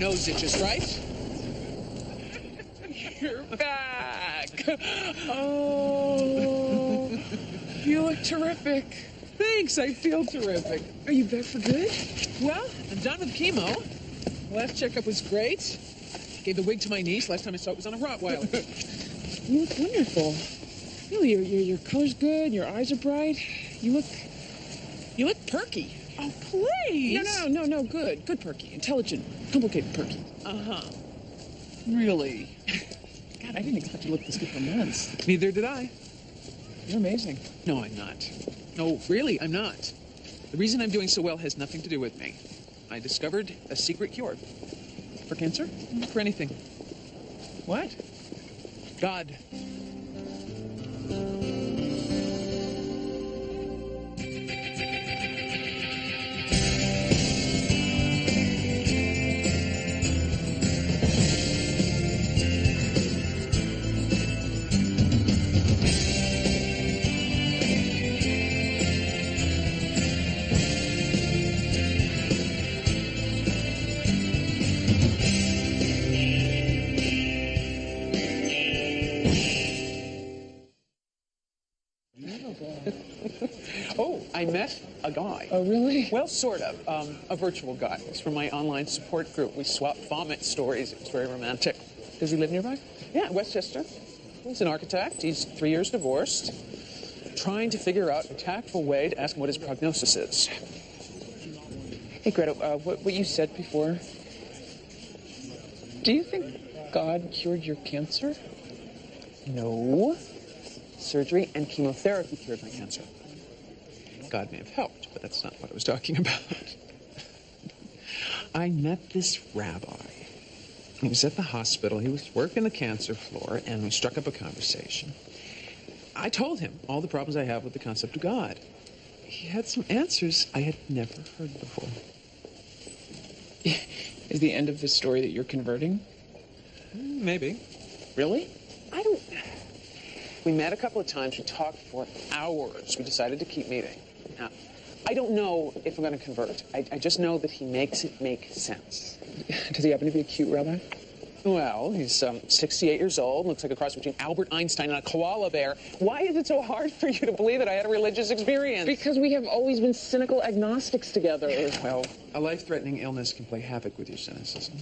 nose itches, right? You're back. Oh, you look terrific. Thanks, I feel terrific. Are you back for good? Well, I'm done with chemo. Last checkup was great. Gave the wig to my niece. Last time I saw it was on a Rottweiler. You look wonderful. Really, your color's good. Your eyes are bright. You look perky. Oh, please. No, good. Good perky. Intelligent, complicated perky. Uh-huh. Really? God, I didn't expect you to look this good for months. Neither did I. You're amazing. No, I'm not. No, really, I'm not. The reason I'm doing so well has nothing to do with me. I discovered a secret cure. For cancer? For anything. What? God. Oh, I met a guy. Oh, really? Well, sort of. A virtual guy. He's from my online support group. We swapped vomit stories. It was very romantic. Does he live nearby? Yeah, Westchester. He's an architect. He's 3 years divorced. Trying to figure out a tactful way to ask him what his prognosis is. Hey, Greta, what you said before, do you think God cured your cancer? No. Surgery and chemotherapy cured my cancer. God may have helped, but that's not what I was talking about. I met this rabbi. He was at the hospital. He was working the cancer floor, and we struck up a conversation. I told him all the problems I have with the concept of God. He had some answers I had never heard before. Is the end of the story that you're converting? Maybe. Really? I don't... We met a couple of times. We talked for hours. We decided to keep meeting. Now, I don't know if I'm going to convert. I just know that he makes it make sense. Does he happen to be a cute rabbi? Well, he's 68 years old, looks like a cross between Albert Einstein and a koala bear. Why is it so hard for you to believe that I had a religious experience? Because we have always been cynical agnostics together. Well, a life-threatening illness can play havoc with your cynicism.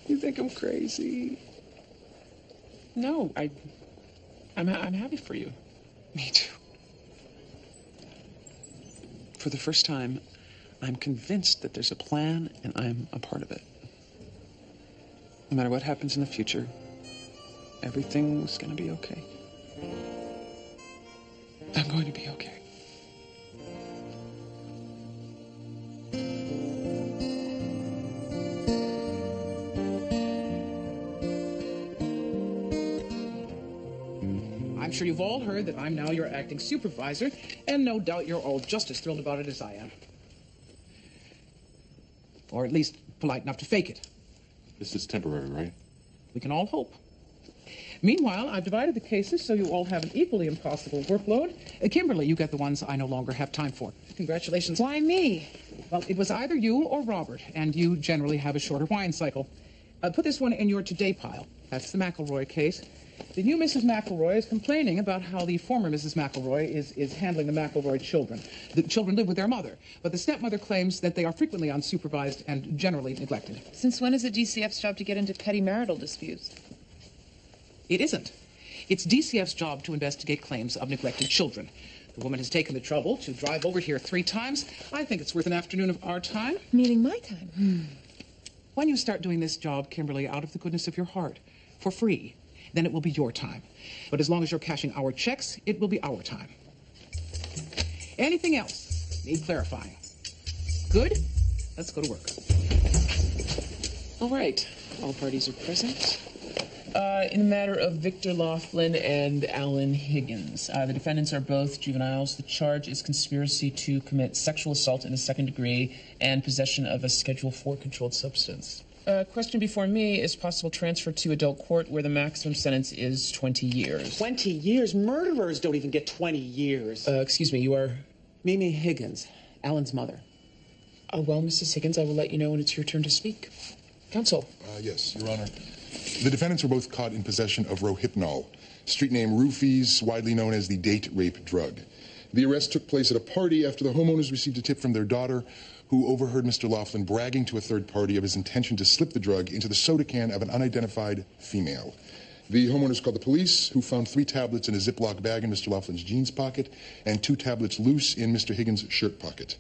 You think I'm crazy? No, I'm happy for you. Me too. For the first time, I'm convinced that there's a plan and I'm a part of it. No matter what happens in the future, everything's going to be okay. I'm going to be okay. I'm sure you've all heard that I'm now your acting supervisor, and no doubt you're all just as thrilled about it as I am. Or at least polite enough to fake it. This is temporary, right? We can all hope. Meanwhile, I've divided the cases so you all have an equally impossible workload. Kimberly, you get the ones I no longer have time for. Congratulations. Why me? Well, it was either you or Robert, and you generally have a shorter wine cycle. Put this one in your today pile. That's the McElroy case. The new Mrs. McElroy is complaining about how the former Mrs. McElroy is handling the McElroy children. The children live with their mother, but the stepmother claims that they are frequently unsupervised and generally neglected. Since when is it DCF's job to get into petty marital disputes? It isn't. It's DCF's job to investigate claims of neglected children. The woman has taken the trouble to drive over here 3 times. I think it's worth an afternoon of our time. Meaning my time. When you start doing this job, Kimberly, out of the goodness of your heart, for free, then it will be your time. But as long as you're cashing our checks, it will be our time. Anything else need clarifying? Good? Let's go to work. All right. All parties are present. In the matter of Victor Laughlin and Alan Higgins, the defendants are both juveniles. The charge is conspiracy to commit sexual assault in the 2nd degree and possession of a Schedule IV controlled substance. Question before me is possible transfer to adult court where the maximum sentence is 20 years. 20 years? Murderers don't even get 20 years. Excuse me, you are... Mimi Higgins, Alan's mother. Well, Mrs. Higgins, I will let you know when it's your turn to speak. Counsel. Yes, Your Honor. The defendants were both caught in possession of Rohypnol, street name Roofies, widely known as the date rape drug. The arrest took place at a party after the homeowners received a tip from their daughter, who overheard Mr. Laughlin bragging to a third party of his intention to slip the drug into the soda can of an unidentified female. The homeowners called the police, who found 3 tablets in a Ziploc bag in Mr. Laughlin's jeans pocket and 2 tablets loose in Mr. Higgins' shirt pocket.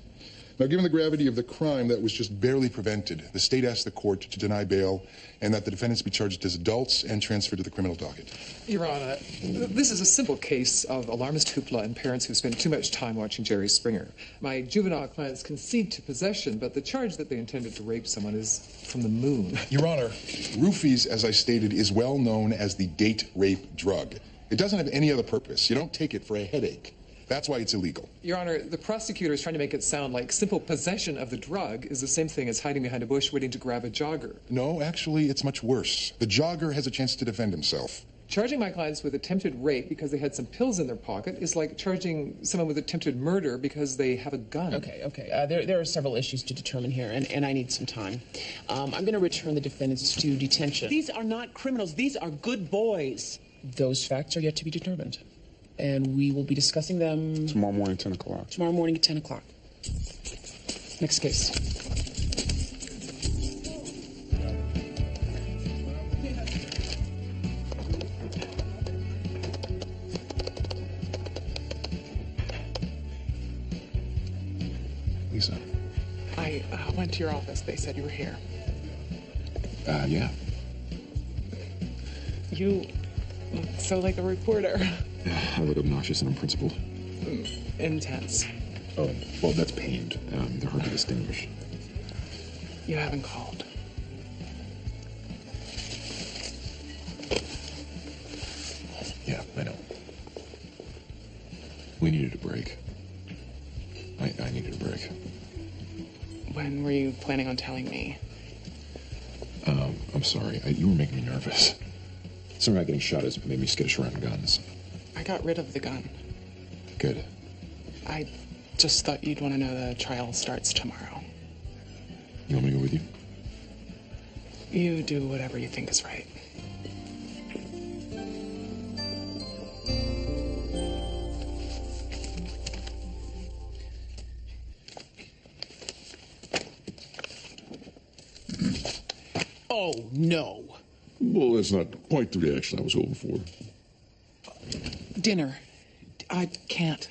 Now, given the gravity of the crime that was just barely prevented, the state asked the court to deny bail and that the defendants be charged as adults and transferred to the criminal docket. Your Honor, this is a simple case of alarmist hoopla and parents who spend too much time watching Jerry Springer. My juvenile clients concede to possession, but the charge that they intended to rape someone is from the moon. Your Honor, Roofies, as I stated, is well known as the date rape drug. It doesn't have any other purpose. You don't take it for a headache. That's why it's illegal. Your Honor, the prosecutor is trying to make it sound like simple possession of the drug is the same thing as hiding behind a bush waiting to grab a jogger. No, actually, it's much worse. The jogger has a chance to defend himself. Charging my clients with attempted rape because they had some pills in their pocket is like charging someone with attempted murder because they have a gun. Okay. There are several issues to determine here, and I need some time. I'm going to return the defendants to detention. These are not criminals. These are good boys. Those facts are yet to be determined. And we will be discussing them... Tomorrow morning, 10 o'clock. Tomorrow morning at 10 o'clock. Next case. Lisa. I went to your office. They said you were here. Yeah. You look so like a reporter. I look obnoxious and unprincipled. Intense. Oh, well, that's pained. They're hard to distinguish. You haven't called. Yeah, I know. We needed a break. I needed a break. When were you planning on telling me? I'm sorry. You were making me nervous. Something about getting shot has made me skittish around guns. I got rid of the gun. Good. I just thought you'd want to know the trial starts tomorrow. You want me to go with you? You do whatever you think is right. Oh, no. Well, that's not quite the reaction I was hoping for. Dinner. I can't.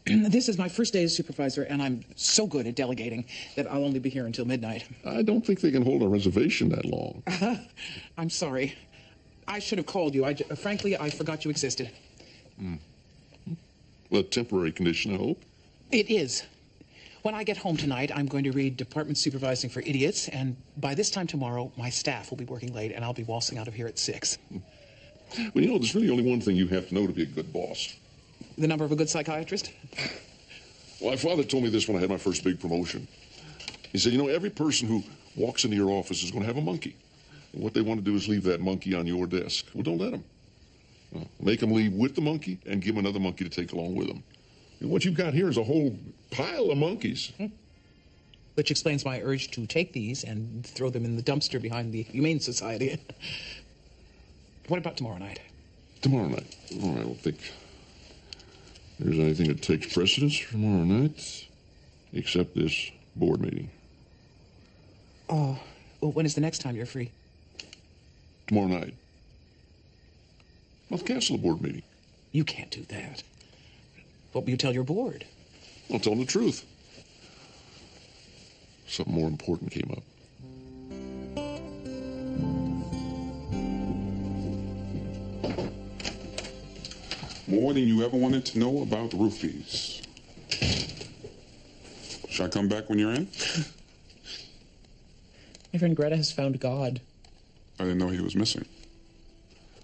This is my first day as supervisor, and I'm so good at delegating that I'll only be here until midnight. I don't think they can hold a reservation that long. I'm sorry. I should have called you. Frankly, I forgot you existed. A temporary condition, I hope. It is. When I get home tonight, I'm going to read Department Supervising for Idiots, and by this time tomorrow, my staff will be working late, and I'll be waltzing out of here at 6. Well, there's really only one thing you have to know to be a good boss. The number of a good psychiatrist? Well, my father told me this when I had my first big promotion. He said, every person who walks into your office is going to have a monkey. And what they want to do is leave that monkey on your desk. Well, don't let them. Make them leave with the monkey and give them another monkey to take along with them. And what you've got here is a whole pile of monkeys. Which explains my urge to take these and throw them in the dumpster behind the Humane Society. What about tomorrow night? Tomorrow night? Oh, I don't think there's anything that takes precedence for tomorrow night, except this board meeting. Oh, well, when is the next time you're free? Tomorrow night. I'll cancel the board meeting. You can't do that. What will you tell your board? I'll tell them the truth. Something more important came up. More than you ever wanted to know about roofies. Should I come back when you're in? My friend Greta has found God. I didn't know he was missing.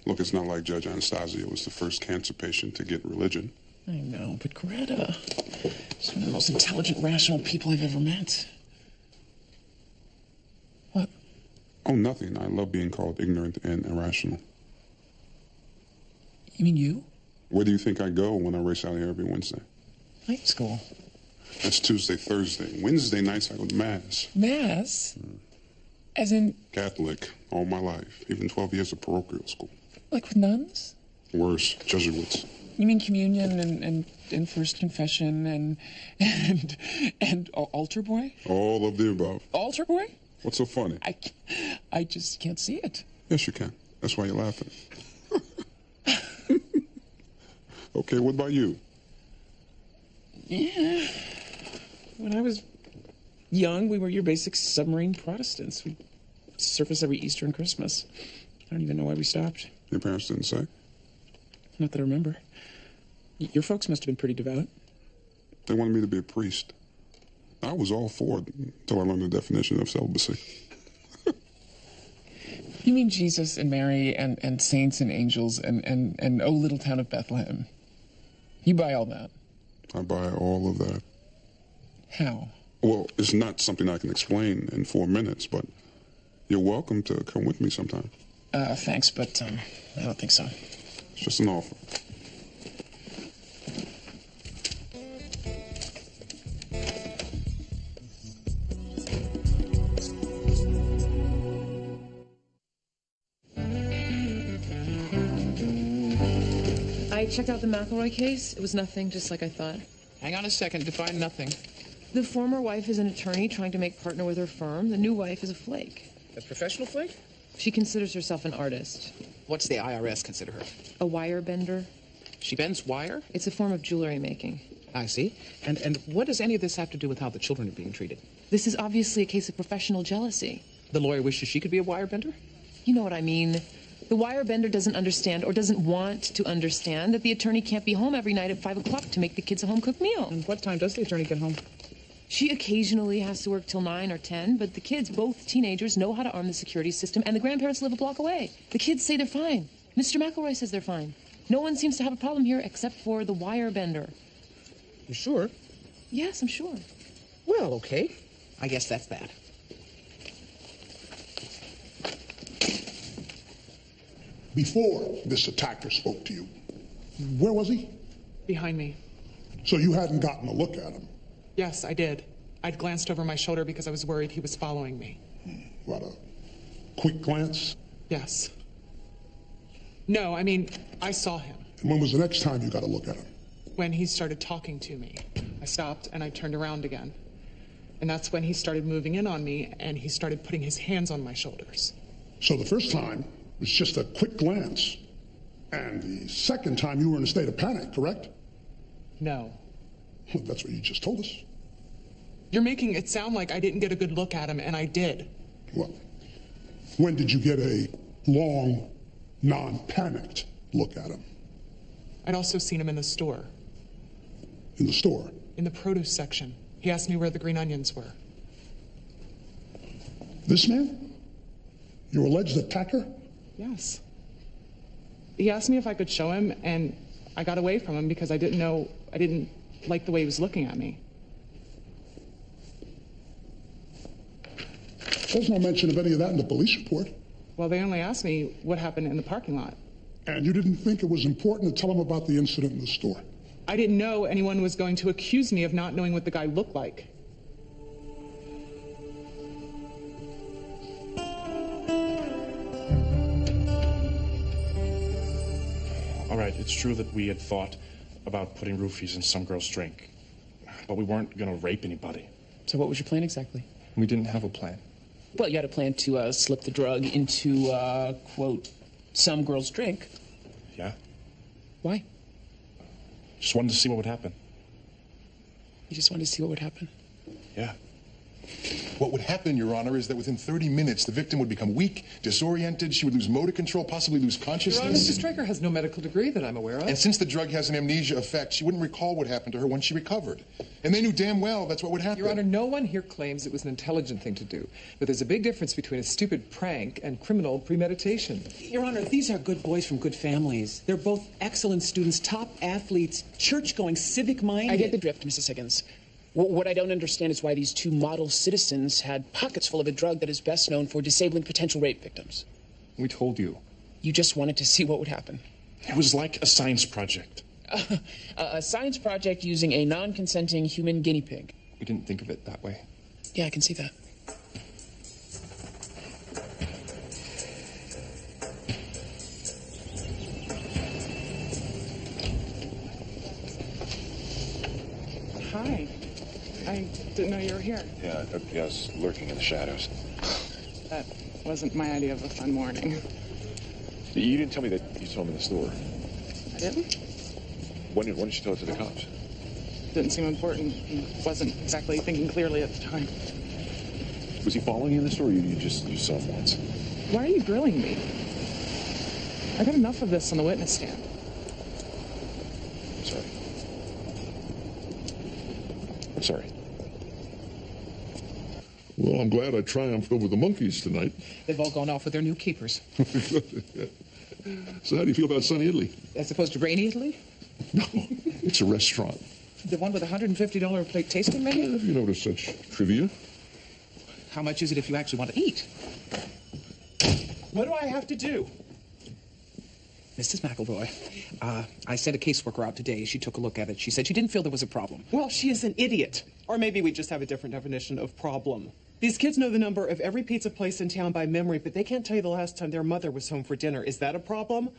Look, it's not like Judge Anastasia was the first cancer patient to get religion. I know, but Greta is one of the most intelligent, rational people I've ever met. What? Oh, nothing. I love being called ignorant and irrational. You mean you? Where do you think I go when I race out here every Wednesday? Night school. That's Tuesday, Thursday. Wednesday nights, I go to Mass. Mass? As in, Catholic, all my life. Even 12 years of parochial school. like with nuns? Worse, Jesuits. You mean communion and first confession and altar boy? All of the above. Altar boy? What's so funny? I just can't see it. Yes, you can. That's why you're laughing. Okay, what about you? Yeah. When I was young, we were your basic submarine Protestants. We surfaced every Easter and Christmas. I don't even know why we stopped. Your parents didn't say? Not that I remember. Your folks must have been pretty devout. They wanted me to be a priest. I was all for it until I learned the definition of celibacy. You mean Jesus and Mary and saints and angels and oh, little town of Bethlehem. You buy all that. I buy all of that. How? Well, it's not something I can explain in 4 minutes, but you're welcome to come with me sometime. Thanks, but I don't think so. It's just an offer. I checked out the McElroy case. It was nothing, just like I thought. Hang on a second. Define nothing. The former wife is an attorney trying to make partner with her firm. The new wife is a flake. A professional flake? She considers herself an artist. What's the IRS consider her? A wire bender. She bends wire? It's a form of jewelry making. I see. And what does any of this have to do with how the children are being treated? This is obviously a case of professional jealousy. The lawyer wishes she could be a wire bender? You know what I mean. The wire bender doesn't understand or doesn't want to understand that the attorney can't be home every night at 5 o'clock to make the kids a home-cooked meal. And what time does the attorney get home? She occasionally has to work till 9 or 10, but the kids, both teenagers, know how to arm the security system, and the grandparents live a block away. The kids say they're fine. Mr. McElroy says they're fine. No one seems to have a problem here except for the wire bender. You sure? Yes, I'm sure. Well, okay. I guess that's that. Before this attacker spoke to you, where was he? Behind me. So you hadn't gotten a look at him? Yes, I did. I'd glanced over my shoulder because I was worried he was following me. What, a quick glance? Yes. No, I mean, I saw him. And when was the next time you got a look at him? When he started talking to me. I stopped and I turned around again. And that's when he started moving in on me and he started putting his hands on my shoulders. So the first time was just a quick glance. And the second time you were in a state of panic, correct? No. Well, that's what you just told us. You're making it sound like I didn't get a good look at him, and I did. Well, when did you get a long, non-panicked look at him? I'd also seen him in the store. In the store? In the produce section. He asked me where the green onions were. This man? Your alleged attacker? Yes. He asked me if I could show him, and I got away from him because I didn't like the way he was looking at me. There's no mention of any of that in the police report. Well, they only asked me what happened in the parking lot. And you didn't think it was important to tell them about the incident in the store? I didn't know anyone was going to accuse me of not knowing what the guy looked like. All right, it's true that we had thought about putting roofies in some girl's drink, but we weren't going to rape anybody. So what was your plan exactly? We didn't have a plan. Well, you had a plan to slip the drug into, quote, some girl's drink. Yeah. Why? Just wanted to see what would happen. You just wanted to see what would happen? Yeah. What would happen, Your Honor, is that within 30 minutes, the victim would become weak, disoriented, she would lose motor control, possibly lose consciousness. Your Honor, Mrs. Straker has no medical degree that I'm aware of. And since the drug has an amnesia effect, she wouldn't recall what happened to her when she recovered. And they knew damn well that's what would happen. Your Honor, no one here claims it was an intelligent thing to do. But there's a big difference between a stupid prank and criminal premeditation. Your Honor, these are good boys from good families. They're both excellent students, top athletes, church-going, civic-minded. I get the drift, Mrs. Higgins. What I don't understand is why these two model citizens had pockets full of a drug that is best known for disabling potential rape victims. We told you. You just wanted to see what would happen. It was like a science project. A science project using a non-consenting human guinea pig. We didn't think of it that way. Yeah, I can see that. Hi. I didn't know you were here. Yeah, I was lurking in the shadows. That wasn't my idea of a fun morning. You didn't tell me that you saw him in the store. I didn't? When did you tell it to the cops? Didn't seem important. He wasn't exactly thinking clearly at the time. Was he following you in the store, or you saw him once? Why are you grilling me? I got enough of this on the witness stand. I'm sorry. I'm sorry. Well, I'm glad I triumphed over the monkeys tonight. They've all gone off with their new keepers. So how do you feel about sunny Italy? As opposed to rainy Italy? No, it's a restaurant. The one with a $150 a plate tasting menu? Have you noticed such trivia? How much is it if you actually want to eat? What do I have to do? Mrs. McElroy, I sent a caseworker out today. She took a look at it. She said she didn't feel there was a problem. Well, she is an idiot. Or maybe we just have a different definition of problem. These kids know the number of every pizza place in town by memory, but they can't tell you the last time their mother was home for dinner. Is that a problem?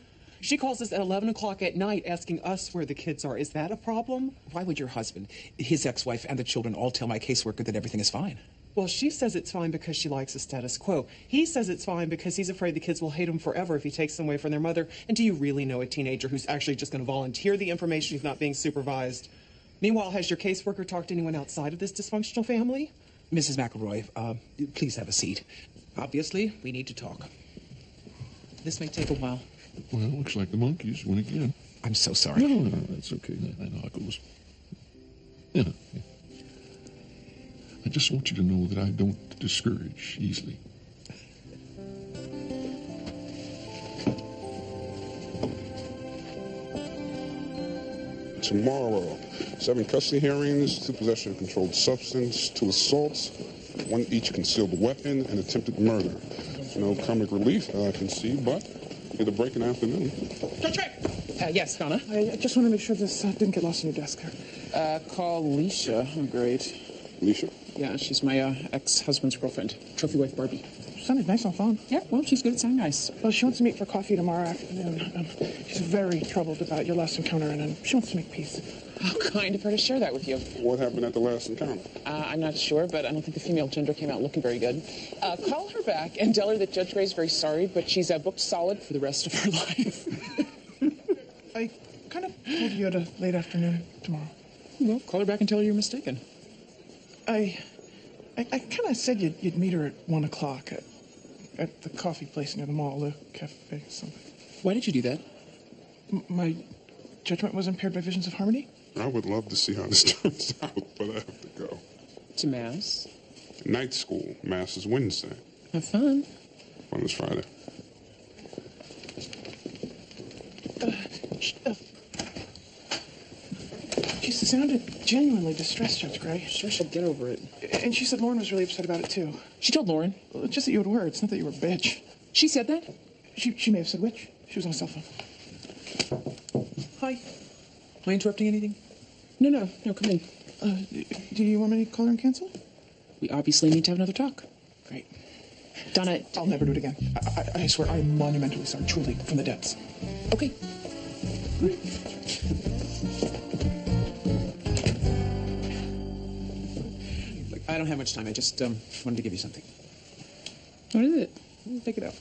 She calls us at 11 o'clock at night asking us where the kids are. Is that a problem? Why would your husband, his ex-wife, and the children all tell my caseworker that everything is fine? Well, she says it's fine because she likes the status quo. He says it's fine because he's afraid the kids will hate him forever if he takes them away from their mother. And do you really know a teenager who's actually just going to volunteer the information who's not being supervised? Meanwhile, has your caseworker talked to anyone outside of this dysfunctional family? Mrs. McElroy, please have a seat. Obviously, we need to talk. This may take a while. Well, looks like the monkeys win again. I'm so sorry. No, that's okay. I know how it goes. Yeah. I just want you to know that I don't discourage easily. Tomorrow, 7 custody hearings, 2 possession of controlled substance, 2 assaults, 1 each concealed weapon, and attempted murder. No comic relief I can see, but need a break in the afternoon. Judge Ray! Yes, Donna? I just want to make sure this didn't get lost in your desk. Call Leisha. Oh, great. Leisha? Yeah, she's my ex-husband's girlfriend. Trophy wife Barbie. Sounded nice on phone. Yeah, well, she's good at sounding nice. Well, she wants to meet for coffee tomorrow afternoon. She's very troubled about your last encounter, and she wants to make peace. How kind of her to share that with you. What happened at the last encounter? I'm not sure, but I don't think the female gender came out looking very good. Call her back and tell her that Judge Gray's very sorry, but she's booked solid for the rest of her life. I kind of told you at a late afternoon tomorrow. Well, call her back and tell her you're mistaken. I kind of said you'd meet her at 1 o'clock at the coffee place near the mall, the cafe, something. Why did you do that? My judgment was impaired by visions of harmony. I would love to see how this turns out, but I have to go. To Mass? Night school. Mass is Wednesday. Have fun. Fun is Friday. She sounded genuinely distressed, Judge Gray. Sure, she'll get over it. And she said Lauren was really upset about it, too. She told Lauren? Well, just that you had words, not that you were a bitch. She said that? She may have said which. She was on a cell phone. Hi. Am I interrupting anything? No, come in. Do you want me to call her and cancel? We obviously need to have another talk. Great. Donna... I'll never do it again. I swear, I'm monumentally sorry, truly, from the depths. Okay. I don't have much time. I just wanted to give you something. What is it? Take it out.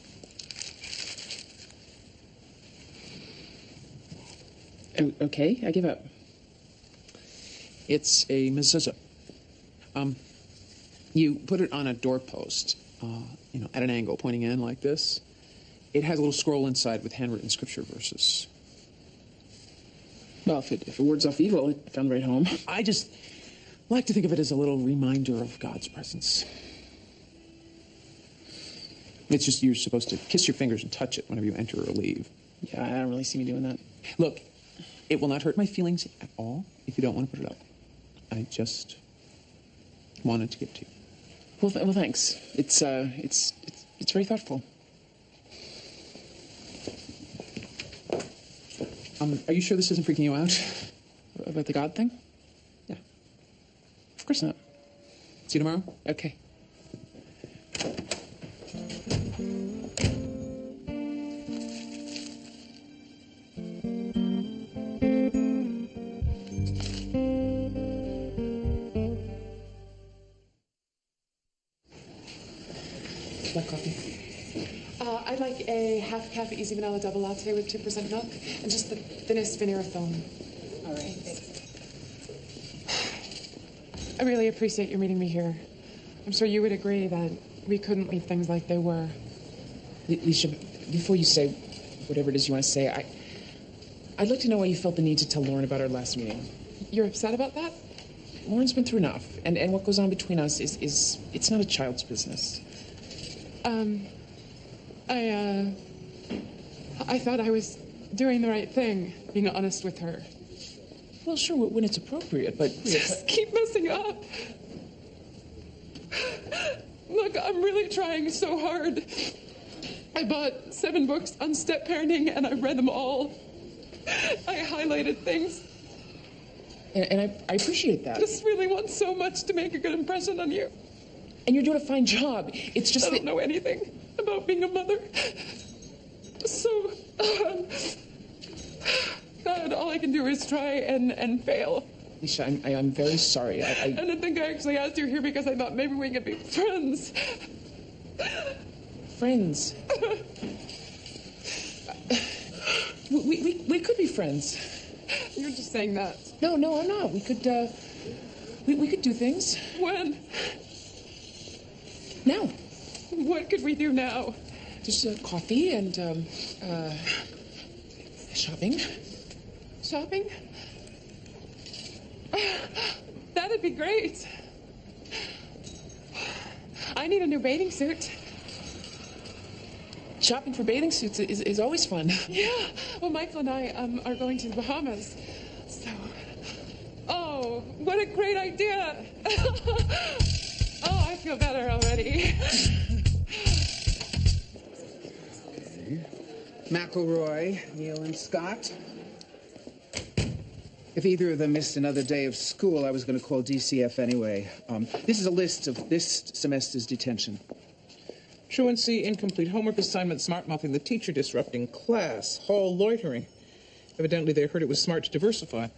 Okay, I give up. It's a mezuzah. You put it on a doorpost, at an angle, pointing in like this. It has a little scroll inside with handwritten scripture verses. Well, if it wards off evil, it found right home. I just like to think of it as a little reminder of God's presence. It's just you're supposed to kiss your fingers and touch it whenever you enter or leave. Yeah, I don't really see me doing that. Look, it will not hurt my feelings at all if you don't want to put it up. I just wanted to give it to you. Well, thanks. It's very thoughtful. Are you sure this isn't freaking you out? About the God thing? Yeah. Of course not. See you tomorrow? Okay. Black coffee. I'd like a half cup easy vanilla double latte with 2% milk and just the thinnest vanilla foam. All right, thanks. I really appreciate you meeting me here. I'm sure you would agree that we couldn't leave things like they were. Alicia, before you say whatever it is you want to say, I'd like to know why you felt the need to tell Lauren about our last meeting. You're upset about that? Lauren's been through enough, and what goes on between us is it's not a child's business. I thought I was doing the right thing, being honest with her. Well, sure, when it's appropriate, but... Just keep messing up. Look, I'm really trying so hard. I bought 7 books on step parenting, and I read them all. I highlighted things. And I appreciate that. I just really want so much to make a good impression on you. And you're doing a fine job. It's just I don't know anything about being a mother. So, God, all I can do is try and fail. Alicia, I'm very sorry. And I think I actually asked you here because I thought maybe we could be friends. Friends? we could be friends. You're just saying that. No, I'm not. We could do things. When? Now. What could we do now? Just coffee and shopping. Shopping? That'd be great. I need a new bathing suit. Shopping for bathing suits is always fun. Yeah. Well, Michael and I are going to the Bahamas. So, oh, what a great idea. Oh, I feel better already. McElroy, Neal, and Scott. If either of them missed another day of school, I was going to call DCF anyway. This is a list of this semester's detention. Truancy, incomplete homework assignment, smart-mouthing the teacher, disrupting class, hall loitering. Evidently, they heard it was smart to diversify.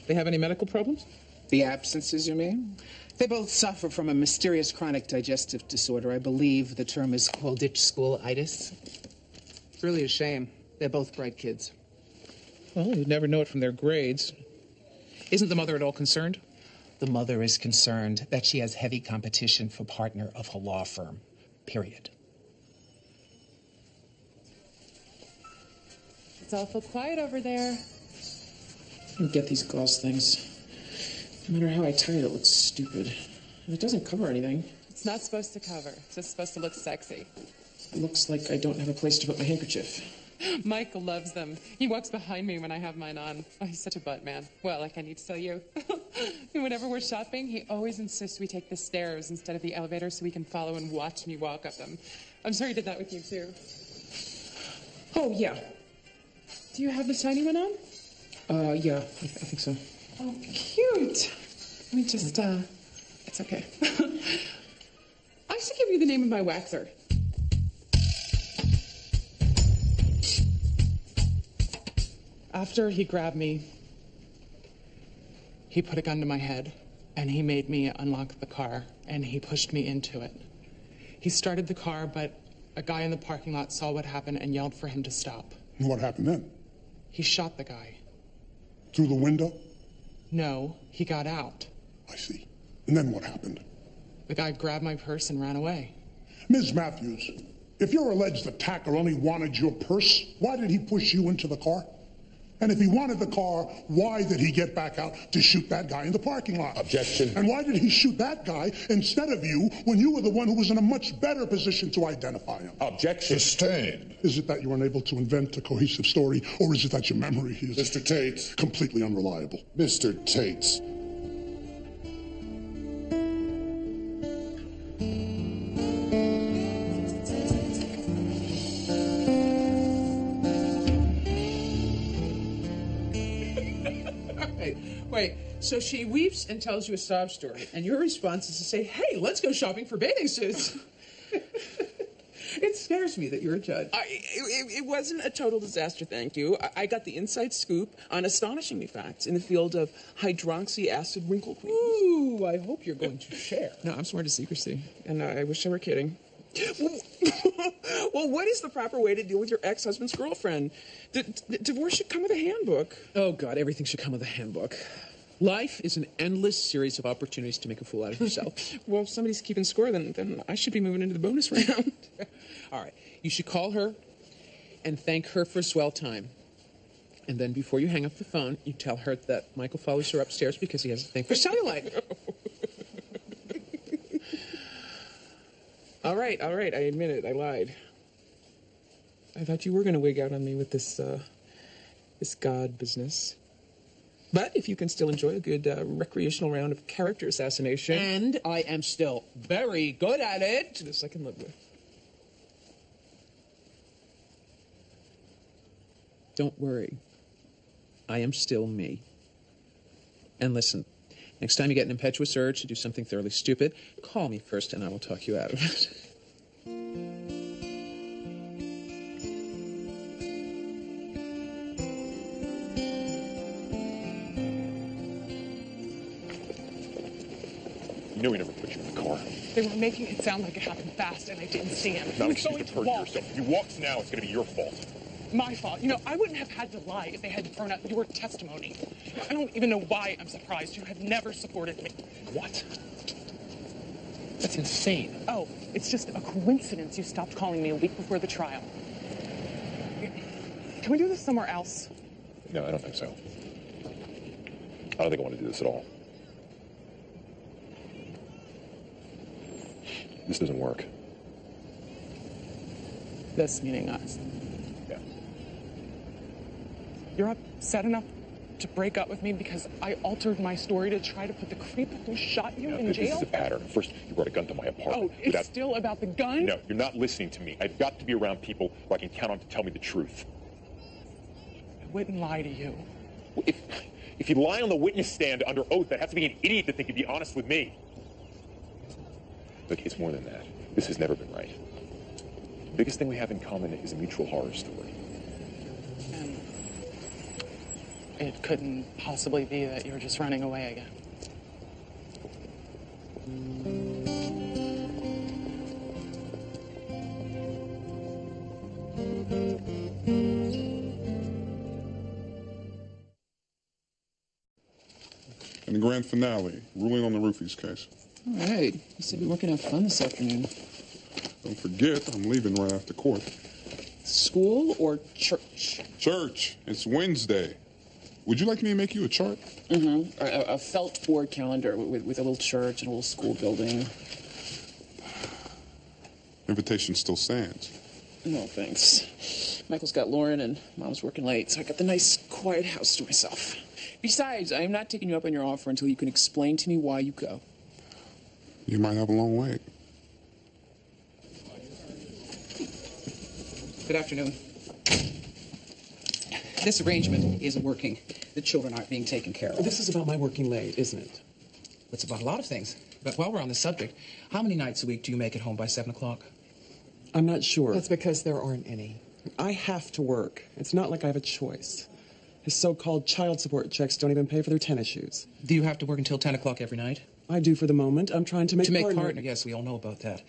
They have any medical problems? The absences, you mean? They both suffer from a mysterious chronic digestive disorder. I believe the term is called ditch school-itis. It's really a shame. They're both bright kids. Well, you'd never know it from their grades. Isn't the mother at all concerned? The mother is concerned that she has heavy competition for partner of her law firm. Period. It's awful quiet over there. I don't get these gauze things. No matter how I tie it, it looks stupid. And it doesn't cover anything. It's not supposed to cover. It's just supposed to look sexy. It looks like I don't have a place to put my handkerchief. Michael loves them. He walks behind me when I have mine on. Oh, he's such a butt man. Well, like I need to tell you. And whenever we're shopping, he always insists we take the stairs instead of the elevator so we can follow and watch me walk up them. I'm sure he did that with you, too. Oh, yeah. Do you have the shiny one on? Yeah, I think so. Oh, cute. Let me just, it's okay. I should give you the name of my waxer. After he grabbed me, he put a gun to my head, and he made me unlock the car, and he pushed me into it. He started the car, but a guy in the parking lot saw what happened and yelled for him to stop. And what happened then? He shot the guy. Through the window? No, he got out. I see. And then what happened? The guy grabbed my purse and ran away. Ms. Matthews, if your alleged attacker only wanted your purse, why did he push you into the car? And if he wanted the car, why did he get back out to shoot that guy in the parking lot? Objection. And why did he shoot that guy instead of you when you were the one who was in a much better position to identify him? Objection. Sustained. Is it that you were unable to invent a cohesive story, or is it that your memory is... Mr. Tate. ...completely unreliable? Mr. Tate. Wait, so she weeps and tells you a sob story, and your response is to say, hey, let's go shopping for bathing suits. It scares me that you're a judge. It wasn't a total disaster, thank you. I got the inside scoop on astonishing new facts in the field of hydroxy acid wrinkle queens. Ooh, I hope you're going to share. No, I'm sworn to secrecy, and I wish I were kidding. Well, what is the proper way to deal with your ex-husband's girlfriend? Divorce should come with a handbook. Oh, God, everything should come with a handbook. Life is an endless series of opportunities to make a fool out of yourself. Well, if somebody's keeping score, then I should be moving into the bonus round. All right, you should call her and thank her for a swell time. And then before you hang up the phone, you tell her that Michael follows her upstairs because he has a thing for cellulite. All right, I admit it, I lied. I thought you were going to wig out on me with this God business. But if you can still enjoy a good recreational round of character assassination... And I am still very good at it. This I can live with. Don't worry. I am still me. And listen, next time you get an impetuous urge to do something thoroughly stupid, call me first and I will talk you out of it. You know we never put you in the car. They were making it sound like it happened fast, and I didn't see him. Not He was excuse going to to perjure walk. yourself. If you walked now, it's going to be your fault. My fault. You know, I wouldn't have had to lie if they hadn't thrown out your testimony. I don't even know why I'm surprised. You have never supported me. What? That's insane. Oh, it's just a coincidence you stopped calling me a week before the trial. Can we do this somewhere else? No, I don't think so. I don't think I want to do this at all. This doesn't work. This meaning us. Yeah. You're upset enough to break up with me because I altered my story to try to put the creep who shot you in This jail? is a pattern. First, you brought a gun to my apartment. Oh, it's still about the gun? No, you're not listening to me. I've got to be around people who I can count on to tell me the truth. I wouldn't lie to you. If you lie on the witness stand under oath, I'd have to be an idiot to think you'd be honest with me. Look, it's more than that. This has never been right. The biggest thing we have in common is a mutual horror story. And it couldn't possibly be that you're just running away again. And the grand finale, ruling on the Roofies case. All right. You said we weren't going to have fun this afternoon. Don't forget, I'm leaving right after court. School or church? Church. It's Wednesday. Would you like me to make you a chart? Mm-hmm. A felt board calendar with a little church and a little school building. Invitation still stands. No, thanks. Michael's got Lauren and Mom's working late, so I got the nice, quiet house to myself. Besides, I am not taking you up on your offer until you can explain to me why you go. You might have a long wait. Good afternoon. This arrangement isn't working. The children aren't being taken care of. This is about my working late, isn't it? It's about a lot of things. But while we're on the subject, how many nights a week do you make it home by 7 o'clock? I'm not sure. That's because there aren't any. I have to work. It's not like I have a choice. His so-called child support checks don't even pay for their tennis shoes. Do you have to work until 10 o'clock every night? I do for the moment. I'm trying to make partner. Yes, we all know about that.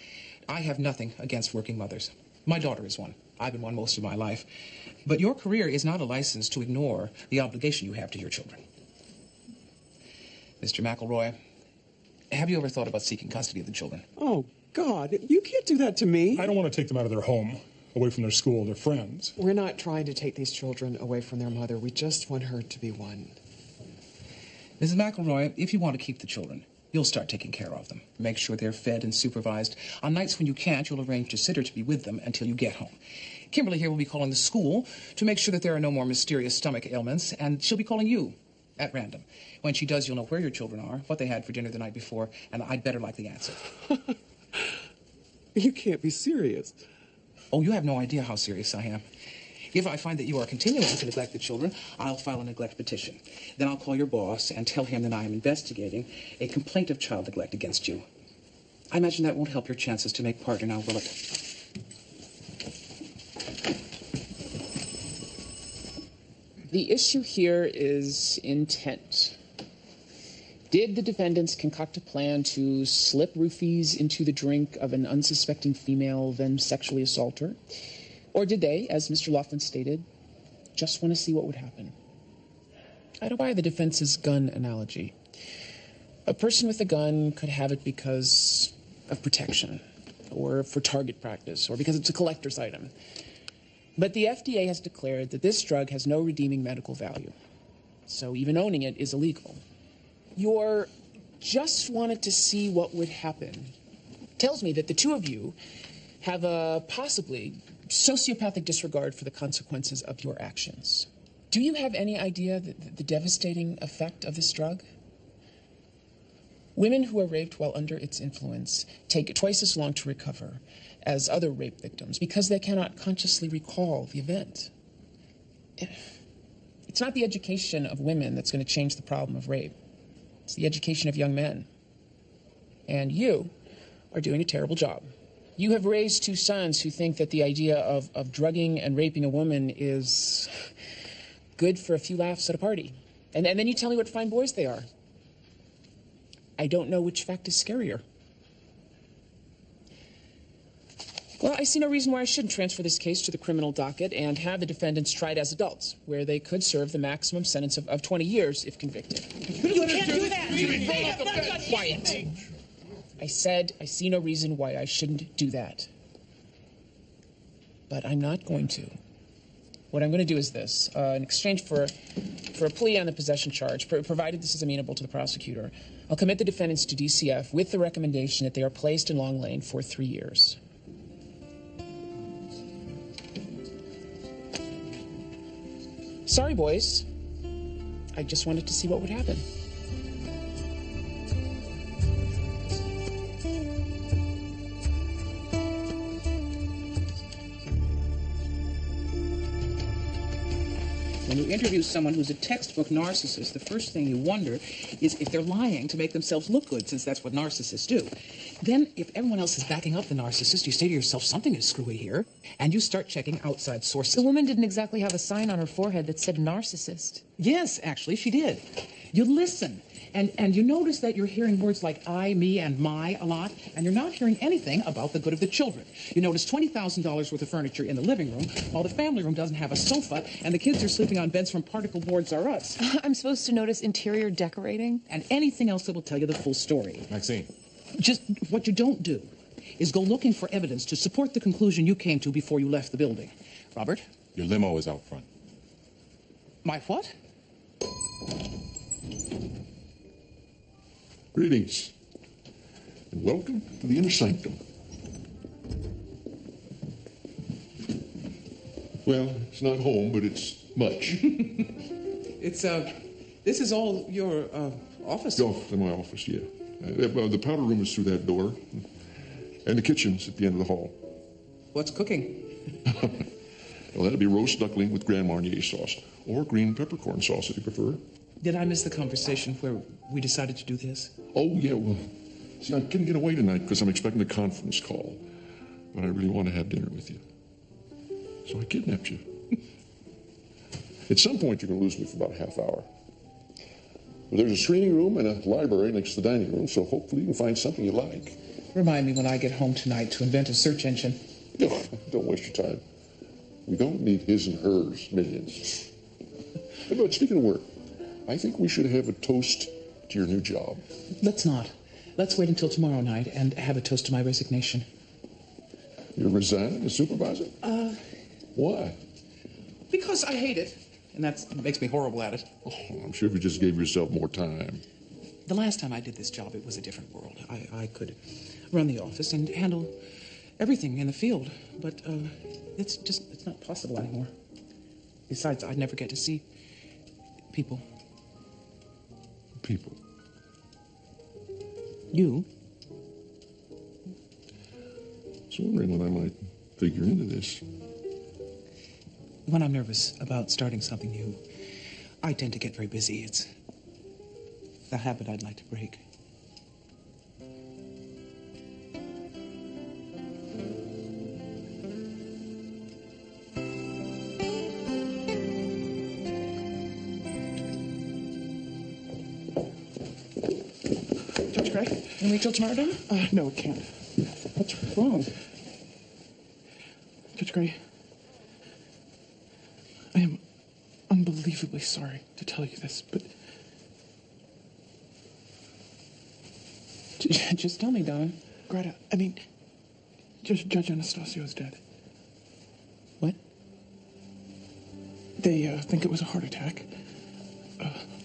I have nothing against working mothers. My daughter is one. I've been one most of my life. But your career is not a license to ignore the obligation you have to your children. Mr. McElroy, have you ever thought about seeking custody of the children? Oh, God, you can't do that to me. I don't want to take them out of their home, away from their school, their friends. We're not trying to take these children away from their mother. We just want her to be one. Mrs. McElroy, if you want to keep the children, you'll start taking care of them. Make sure they're fed and supervised. On nights when you can't, you'll arrange a sitter to be with them until you get home. Kimberly here will be calling the school to make sure that there are no more mysterious stomach ailments, and she'll be calling you at random. When she does, you'll know where your children are, what they had for dinner the night before, and I'd better like the answer. You can't be serious. Oh, you have no idea how serious I am. If I find that you are continuing to neglect the children, I'll file a neglect petition. Then I'll call your boss and tell him that I am investigating a complaint of child neglect against you. I imagine that won't help your chances to make partner now, will it? The issue here is intent. Did the defendants concoct a plan to slip roofies into the drink of an unsuspecting female, then sexually assault her? Or did they, as Mr. Laughlin stated, just want to see what would happen? I'd buy the defense's gun analogy. A person with a gun could have it because of protection, or for target practice, or because it's a collector's item. But the FDA has declared that this drug has no redeeming medical value. So even owning it is illegal. Your just wanted to see what would happen tells me that the two of you have a possibly sociopathic disregard for the consequences of your actions. Do you have any idea the devastating effect of this drug? Women who are raped while under its influence take twice as long to recover as other rape victims because they cannot consciously recall the event. It's not the education of women that's going to change the problem of rape. It's the education of young men. And you are doing a terrible job. You have raised two sons who think that the idea of drugging and raping a woman is good for a few laughs at a party. And then you tell me what fine boys they are. I don't know which fact is scarier. Well, I see no reason why I shouldn't transfer this case to the criminal docket and have the defendants tried as adults, where they could serve the maximum sentence of 20 years if convicted. You can't do that! Quiet. I said I see no reason why I shouldn't do that. But I'm not going to. What I'm going to do is this. In exchange for a plea on the possession charge, provided this is amenable to the prosecutor, I'll commit the defendants to DCF with the recommendation that they are placed in Long Lane for 3 years. Sorry, boys. I just wanted to see what would happen. When you interview someone who's a textbook narcissist, the first thing you wonder is if they're lying to make themselves look good, since that's what narcissists do. Then, if everyone else is backing up the narcissist, you say to yourself, something is screwy here, and you start checking outside sources. The woman didn't exactly have a sign on her forehead that said narcissist. Yes, actually, she did. You listen, and you notice that you're hearing words like I, me, and my a lot, and you're not hearing anything about the good of the children. You notice $20,000 worth of furniture in the living room, while the family room doesn't have a sofa, and the kids are sleeping on beds from Particle Boards R Us. I'm supposed to notice interior decorating? And anything else that will tell you the full story. Maxine. Just what you don't do is go looking for evidence to support the conclusion you came to before you left the building. Robert? Your limo is out front. My what? Greetings, and welcome to the inner sanctum. Well, it's not home, but it's much. This is all your, office? Oh, in my office, yeah. The powder room is through that door, and the kitchen's at the end of the hall. What's cooking? Well, that'd be roast duckling with Grand Marnier sauce, or green peppercorn sauce if you prefer. Did I miss the conversation where we decided to do this? Oh, yeah, well, see, I couldn't get away tonight because I'm expecting a conference call, but I really want to have dinner with you. So I kidnapped you. At some point, you're going to lose me for about a half hour. But there's a screening room and a library next to the dining room, so hopefully you can find something you like. Remind me when I get home tonight to invent a search engine. No, don't waste your time. We don't need his and hers millions. But speaking of work, I think we should have a toast to your new job. Let's not. Let's wait until tomorrow night and have a toast to my resignation. You're resigning as supervisor? Why? Because I hate it. And that makes me horrible at it. Oh, I'm sure if you just gave yourself more time. The last time I did this job, it was a different world. I could run the office and handle everything in the field. But it's not possible anymore. Besides, I'd never get to see people. People? You? I was wondering when I might figure into this. when I'm nervous about starting something new, I tend to get very busy. It's a habit I'd like to break. Judge Gray, can we wait till tomorrow, Donna? No, it can't. What's wrong? Judge Gray, I am unbelievably sorry to tell you this, but... Just tell me, Donna. Greta, I mean, Judge Anastasio is dead. What? They think it was a heart attack.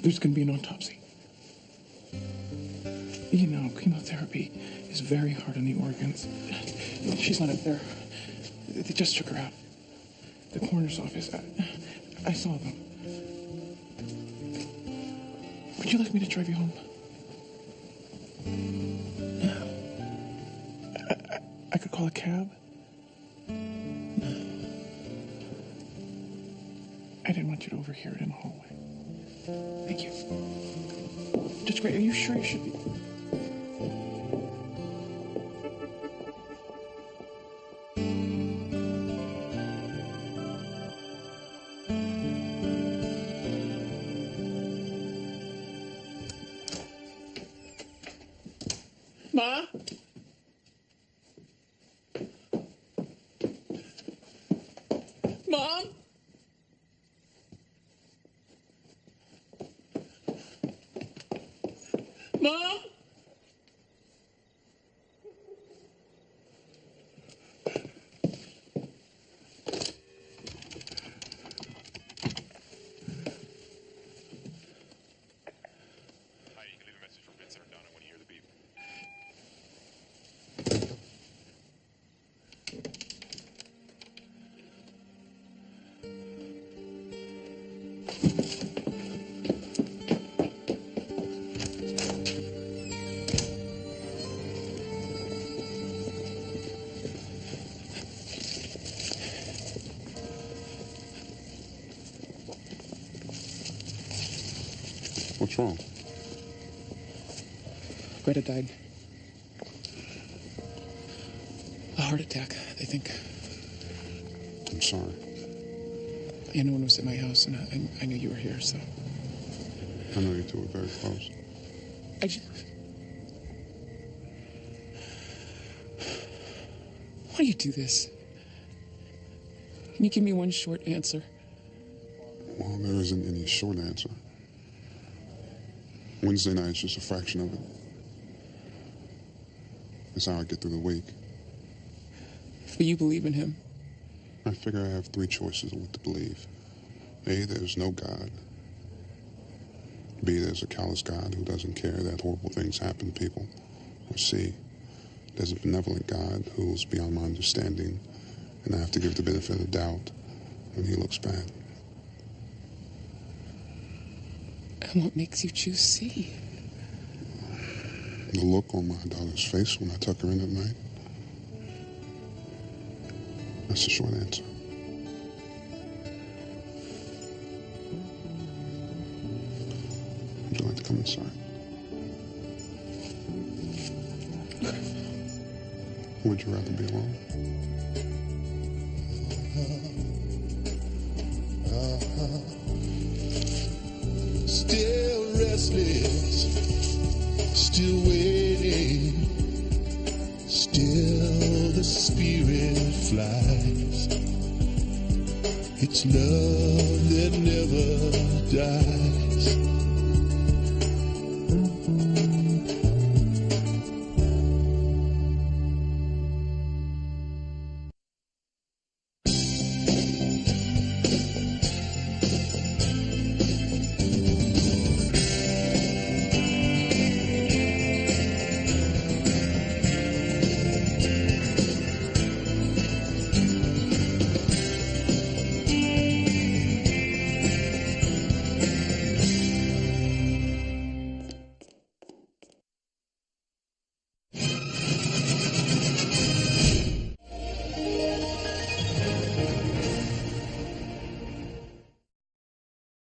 There's going to be an autopsy. You know, chemotherapy is very hard on the organs. She's not up there. They just took her out. The coroner's office. I saw them. Would you like me to drive you home? I could call a cab. I didn't want you to overhear it in the hallway. Thank you. Judge Gray, are you sure you should be... Ma? Mom? Mom? What's wrong? Greta died. A heart attack, they think. I'm sorry. Yeah, no one was at my house, and I knew you were here, so... I know you two were very close. I just... Why do you do this? Can you give me one short answer? Well, there isn't any short answer. Wednesday night's just a fraction of it. It's how I get through the week. But you believe in him. I figure I have three choices of what to believe. A, there's no God. B, there's a callous God who doesn't care that horrible things happen to people. Or C, there's a benevolent God who's beyond my understanding, and I have to give the benefit of the doubt when he looks bad. And what makes you choose C? The look on my daughter's face when I tuck her in at night. That's the short answer. Would you like to come inside? Or would you rather be alone? Still restless, still waiting, still the spirit flies. It's love that never dies.